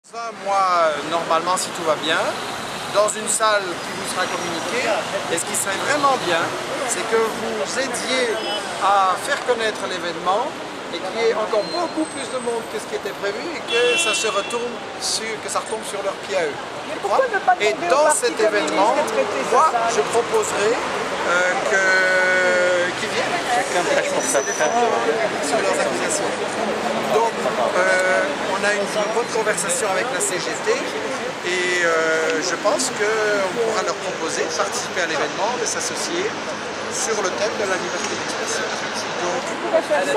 Ça, moi, normalement, si tout va bien, dans une salle qui vous sera communiquée, et ce qui serait vraiment bien, c'est que vous aidiez à faire connaître l'événement et qu'il y ait encore beaucoup plus de monde que ce qui était prévu et que ça se retombe sur leurs pieds à eux. Et dans cet événement, moi, je proposerais qu'ils viennent sur leurs accusations. Donc, on a une bonne conversation avec la CGT et je pense qu'on pourra leur proposer de participer à l'événement, de s'associer sur le thème de la liberté d'expression. On pourrait faire ça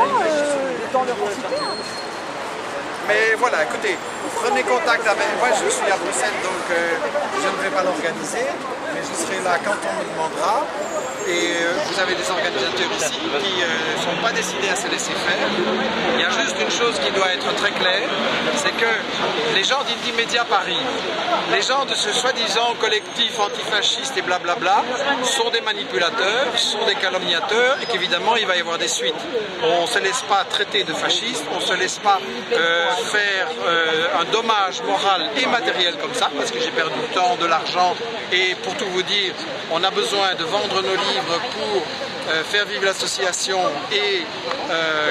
dans leur entité. Mais voilà, écoutez, prenez contact avec moi, je suis à Bruxelles, donc je ne vais pas l'organiser, mais je serai là quand on me demandera. Et vous avez des organisateurs ici qui ne sont pas décidés à se laisser faire. Il y a juste une chose qui doit être très claire, c'est que les gens d'Indymedia Paris, les gens de ce soi-disant collectif antifasciste et blablabla, sont des manipulateurs, sont des calomniateurs et qu'évidemment il va y avoir des suites. On ne se laisse pas traiter de fasciste, on ne se laisse pas faire un dommage moral et matériel comme ça, parce que j'ai perdu du temps, de l'argent et pour tout vous dire, on a besoin de vendre nos livres pour faire vivre l'association et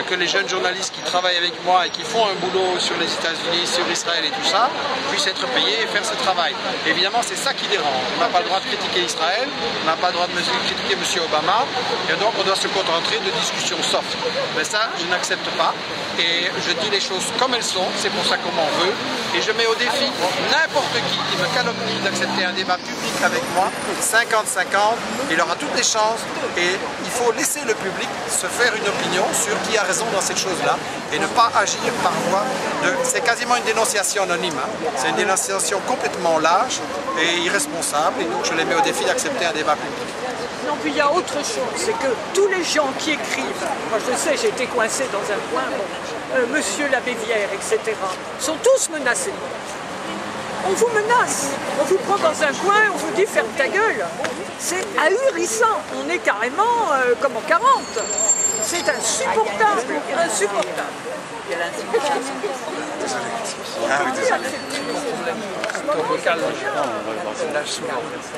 que les jeunes journalistes qui travaillent avec moi et qui font un boulot sur les États-Unis, sur Israël et tout ça, puissent être payés et faire ce travail. Évidemment, c'est ça qui dérange. On n'a pas le droit de critiquer Israël, on n'a pas le droit de critiquer M. Obama, et donc on doit se contenter de discussions soft. Mais ça, je n'accepte pas, et je dis les choses comme elles sont, c'est pour ça qu'on m'en veut, et je mets au défi n'importe qui me calomnie d'accepter un débat public avec moi, 50-50, il aura toutes les chances, et il faut laisser le public se faire une opinion sur qui a raison dans cette chose-là et ne pas agir par voie de... C'est quasiment une dénonciation anonyme, hein. C'est une dénonciation complètement lâche et irresponsable et donc je les mets au défi d'accepter un débat public. Non, puis il y a autre chose, c'est que tous les gens qui écrivent, moi je sais, j'ai été coincé dans un coin, bon, Monsieur la Bévière, etc., sont tous menacés. On vous menace, on vous prend dans un coin, on vous dit ferme ta gueule. C'est ahurissant, on est carrément comme en 40. C'est insupportable, insupportable.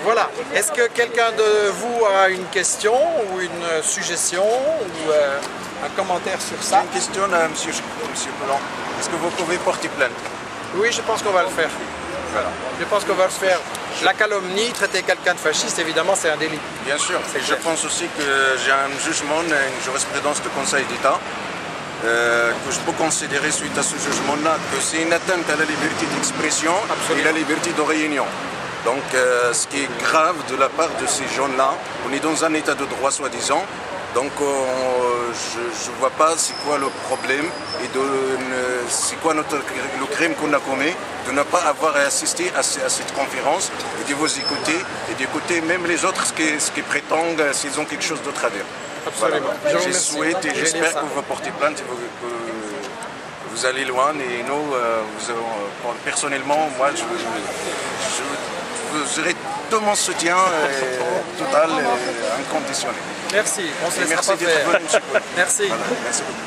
Voilà, est-ce que quelqu'un de vous a une question ou une suggestion ou un commentaire sur ça? J'ai une question à M. Poulon. Est-ce que vous pouvez porter plainte? Oui, je pense qu'on va le faire. Voilà. Je pense qu'on va le faire. La calomnie, traiter quelqu'un de fasciste, évidemment, c'est un délit. Bien sûr. Et je pense aussi que j'ai un jugement, une jurisprudence du Conseil d'État, que je peux considérer suite à ce jugement-là, que c'est une atteinte à la liberté d'expression et la liberté de réunion. Donc, ce qui est grave de la part de ces gens-là, on est dans un état de droit, soi-disant. Donc je ne vois pas c'est quoi le problème et c'est quoi le crime qu'on a commis de ne pas avoir assisté à cette conférence et de vous écouter et d'écouter même les autres ce qui prétendent s'ils ont quelque chose d'autre à dire. Absolument. Voilà. Je souhaite et j'espère que vous portez plainte et que vous allez loin et nous, personnellement, moi vous aurez tout mon soutien total et inconditionnel. Merci, on se laissera pas faire. Merci. Voilà, merci beaucoup.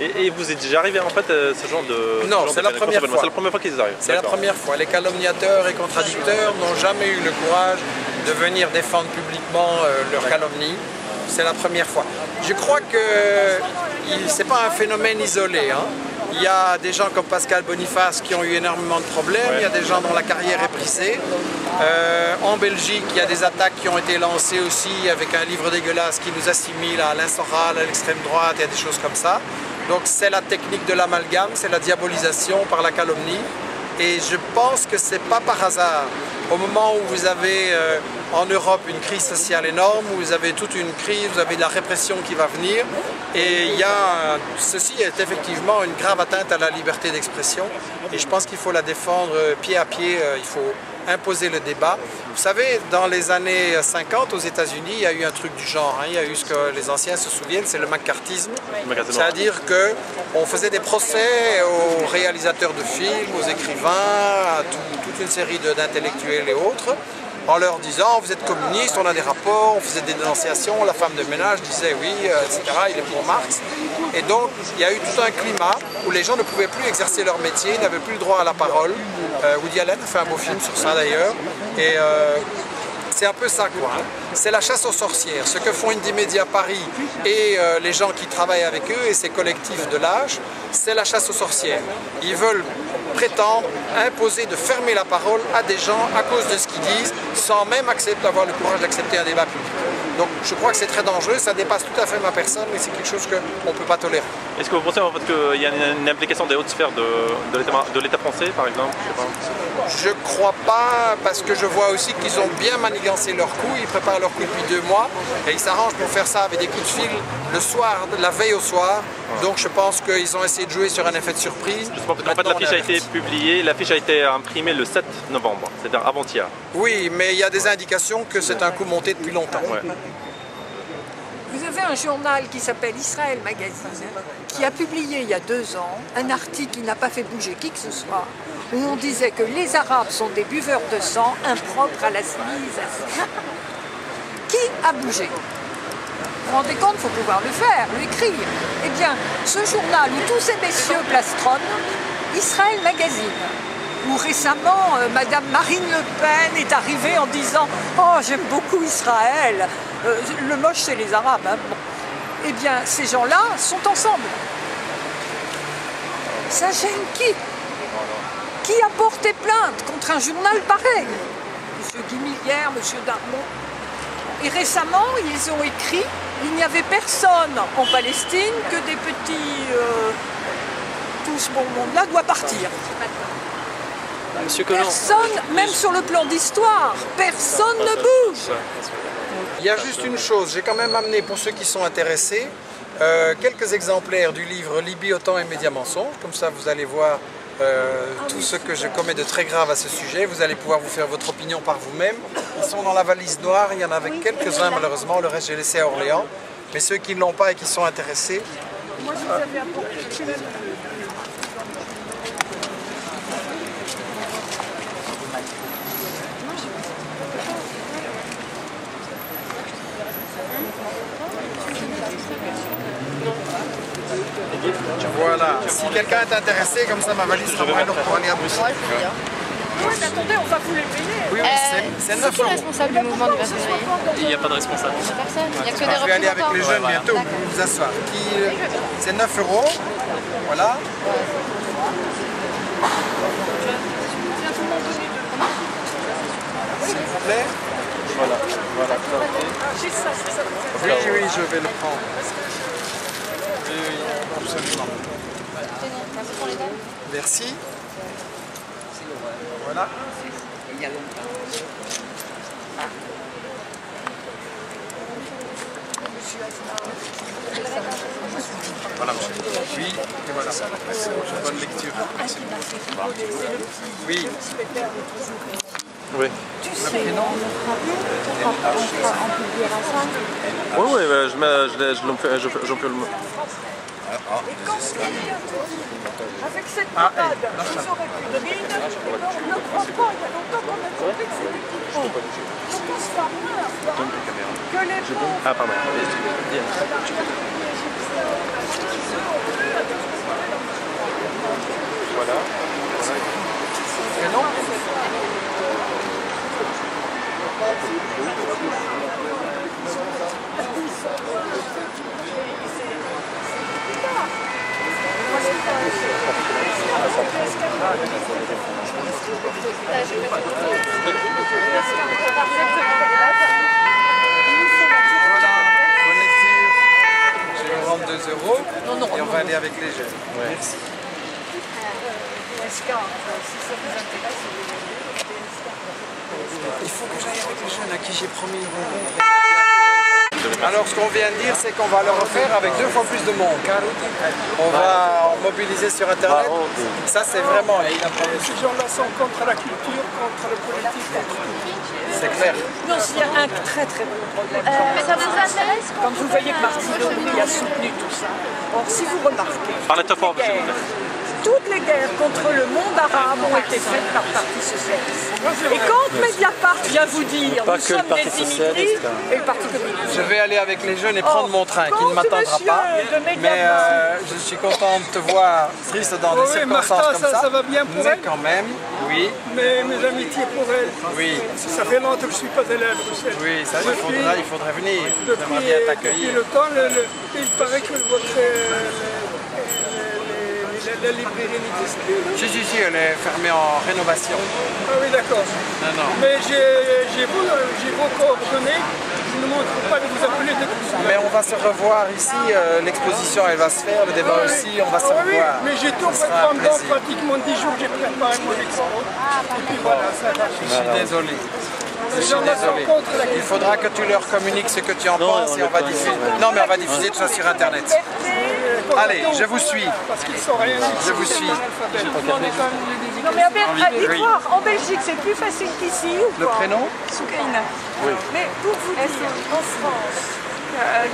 Et vous êtes déjà arrivé en fait ce genre de... Non, c'est la première fois. C'est la première fois qu'ils arrivent. C'est la première fois. Les calomniateurs et contradicteurs n'ont jamais eu le courage de venir défendre publiquement leur calomnie. C'est la première fois. Je crois que ce n'est pas un phénomène isolé, hein. Il y a des gens comme Pascal Boniface qui ont eu énormément de problèmes, il y a des gens dont la carrière est brisée. En Belgique, il y a des attaques qui ont été lancées aussi avec un livre dégueulasse qui nous assimile à Alain Soral, à l'extrême droite, il y a des choses comme ça. Donc c'est la technique de l'amalgame, c'est la diabolisation par la calomnie. Et je pense que ce n'est pas par hasard. Au moment où vous avez en Europe une crise sociale énorme, où vous avez toute une crise, vous avez de la répression qui va venir, et ceci est effectivement une grave atteinte à la liberté d'expression, et je pense qu'il faut la défendre pied à pied, il faut imposer le débat. Vous savez, dans les années 50 aux États-Unis, il y a eu un truc du genre, hein. Il y a eu ce que les anciens se souviennent, c'est le macartisme, c'est-à-dire qu'on faisait des procès aux réalisateurs de films, aux écrivains, à toute une série d'intellectuels et autres, en leur disant vous êtes communistes, on a des rapports, on faisait des dénonciations, la femme de ménage disait oui, etc., il est pour Marx. Et donc il y a eu tout un climat où les gens ne pouvaient plus exercer leur métier, n'avaient plus le droit à la parole. Woody Allen a fait un beau film sur ça d'ailleurs. Et c'est un peu ça quoi. Hein. C'est la chasse aux sorcières. Ce que font Indymedia Paris et les gens qui travaillent avec eux et ces collectifs de l'âge, c'est la chasse aux sorcières. Ils veulent prétendre imposer de fermer la parole à des gens à cause de ce qu'ils disent, sans même avoir le courage d'accepter un débat public. Donc je crois que c'est très dangereux, ça dépasse tout à fait ma personne, mais c'est quelque chose qu'on ne peut pas tolérer. Est-ce que vous pensez en fait qu'il y a une implication des hautes sphères de l'État français, par exemple? Je crois pas, parce que je vois aussi qu'ils ont bien manigancé leur coup, ils préparent leur coup depuis 2 mois, et ils s'arrangent pour faire ça avec des coups de fil le soir, la veille au soir. Donc je pense qu'ils ont essayé de jouer sur un effet de surprise. En fait, l'affiche a été publiée, l'affiche a été imprimée le 7 novembre, c'est-à-dire avant-hier. Oui, mais il y a des indications que c'est un coup monté depuis longtemps. Ouais. Vous avez un journal qui s'appelle Israël Magazine, qui a publié il y a 2 ans un article qui n'a pas fait bouger qui que ce soit, où on disait que les Arabes sont des buveurs de sang impropres à la civilisation. Qui a bougé? Vous vous rendez compte, il faut pouvoir le faire, l'écrire. Eh bien, ce journal où tous ces messieurs plastronnent, Israël Magazine, où récemment, Madame Marine Le Pen est arrivée en disant « Oh, j'aime beaucoup Israël, le moche c'est les Arabes. Hein. » Bon. Eh bien, ces gens-là sont ensemble. Ça gêne qui? Qui a porté plainte contre un journal pareil? Monsieur Guy Millière, Monsieur Darmon. Et récemment, ils ont écrit « Il n'y avait personne en Palestine que des petits... tout ce bon monde-là doit partir. » Monsieur Collin. Personne, même sur le plan d'histoire, personne ne bouge. Il y a juste une chose, j'ai quand même amené pour ceux qui sont intéressés quelques exemplaires du livre Libye, OTAN et médias mensonges. Comme ça vous allez voir tout ce que je commets de très grave à ce sujet. Vous allez pouvoir vous faire votre opinion par vous-même. Ils sont dans la valise noire, il y en avait quelques-uns malheureusement, le reste j'ai laissé à Orléans. Mais ceux qui ne l'ont pas et qui sont intéressés... Moi je vous avais apporté Voilà, si quelqu'un est intéressé, comme ça ma valise sera moins lourde pour aller à Bruxelles. Oui, mais attendez, on va vous les payer. Oui, c'est 9 C'est qui le euros. responsable du mouvement du 20 février? Il n'y a pas de responsable. Il n'y a personne, il n'y a que des Je vais aller avec représentants. les jeunes bientôt, vous pouvez vous asseoir. C'est 9 euros, voilà. S'il vous plaît. Voilà, voilà. J'ai ça, c'est ça. Oui, oui, je vais le prendre. Oui, oui, absolument. Merci pour les dames. Merci. Voilà. Voilà, monsieur. Oui, et voilà. Bonne lecture. Oui. Oui. Le prénom. Oui, oui, je peux le... Avec cette boutade, vous aurez plus de mine, et ben on ne croit pas, il y a longtemps qu'on a compris que c'était tout faux. Donc on se fait peur, que les pauvres... Ah, pardon. Voilà. Prénom. Bonne lecture. Je vais vous rendre 2 euros et on va aller avec les jeunes. Merci. Escar, si ça vous intéresse, Il faut que j'aille avec les jeunes à qui j'ai promis. Alors ce qu'on vient de dire, c'est qu'on va le refaire avec 2 fois plus de monde. On va en mobiliser sur Internet. Ça c'est vraiment... ces gens-là sont contre la culture, contre le politique, contre tout. C'est clair. Non, il y a un très très gros problème. Mais ça vous intéresse? Quand vous voyez que Martino a soutenu tout ça, or si vous remarquez, Parlez très fort, monsieur. toutes les guerres contre le monde arabe ont été faites par le Parti Socialiste. Et quand Mediapart vient vous dire nous sommes des immigrés, et le Parti communiste. Je vais aller avec les jeunes et prendre mon train qui ne m'attendra pas. Mais je suis content de te voir triste dans des circonstances comme ça. Ça va bien pour elle. Quand même, oui. Mais mes amitiés pour elle. Oui. Ça fait longtemps que je ne suis pas allé à Bruxelles. Oui, ça, il faudrait venir. J'aimerais bien Depuis t'accueillir. le temps, il paraît que la librairie n'existe plus. Si, elle est fermée en rénovation. Ah oui, d'accord. Non. Mais j'ai vos coordonnées. Je ne montre pas de vous appeler de tout ça. Mais on va se revoir ici. L'exposition, elle va se faire. Le débat aussi, on va se Oui, revoir. mais j'ai tout fait pendant pratiquement 10 jours. J'ai préparé mon expo. Et puis voilà, ça va. Je suis désolé. Je suis désolé. Il faudra que tu leur communiques ce que tu en penses et on va diffuser. Non, mais on va diffuser tout ça sur Internet. Allez, je vous suis. Parce qu'ils sont rien. Je vous suis. Non mais dites-moi, en Belgique c'est plus facile qu'ici ou Le pas? prénom? Soukaina. Oui. Mais pour vous dire, en France,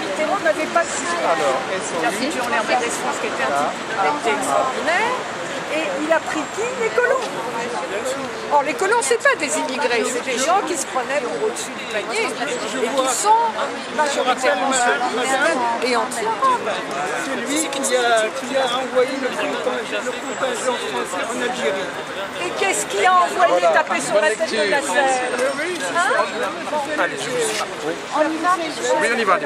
Mitterrand n'avait pas de système. Alors, Il a foutu en l'air des France qui était un type extraordinaire. Et il a pris qui? Les colons. Or, les colons, c'est pas des immigrés, c'est des gens qui se prenaient pour au-dessus du panier et qui sont majoritairement musulmans et anti-arabes. C'est lui qui a envoyé le contingent français en Algérie. Et qu'est-ce qui a envoyé taper sur la tête de Nasser? Allez, je vous suis. On y va? Oui, on y va.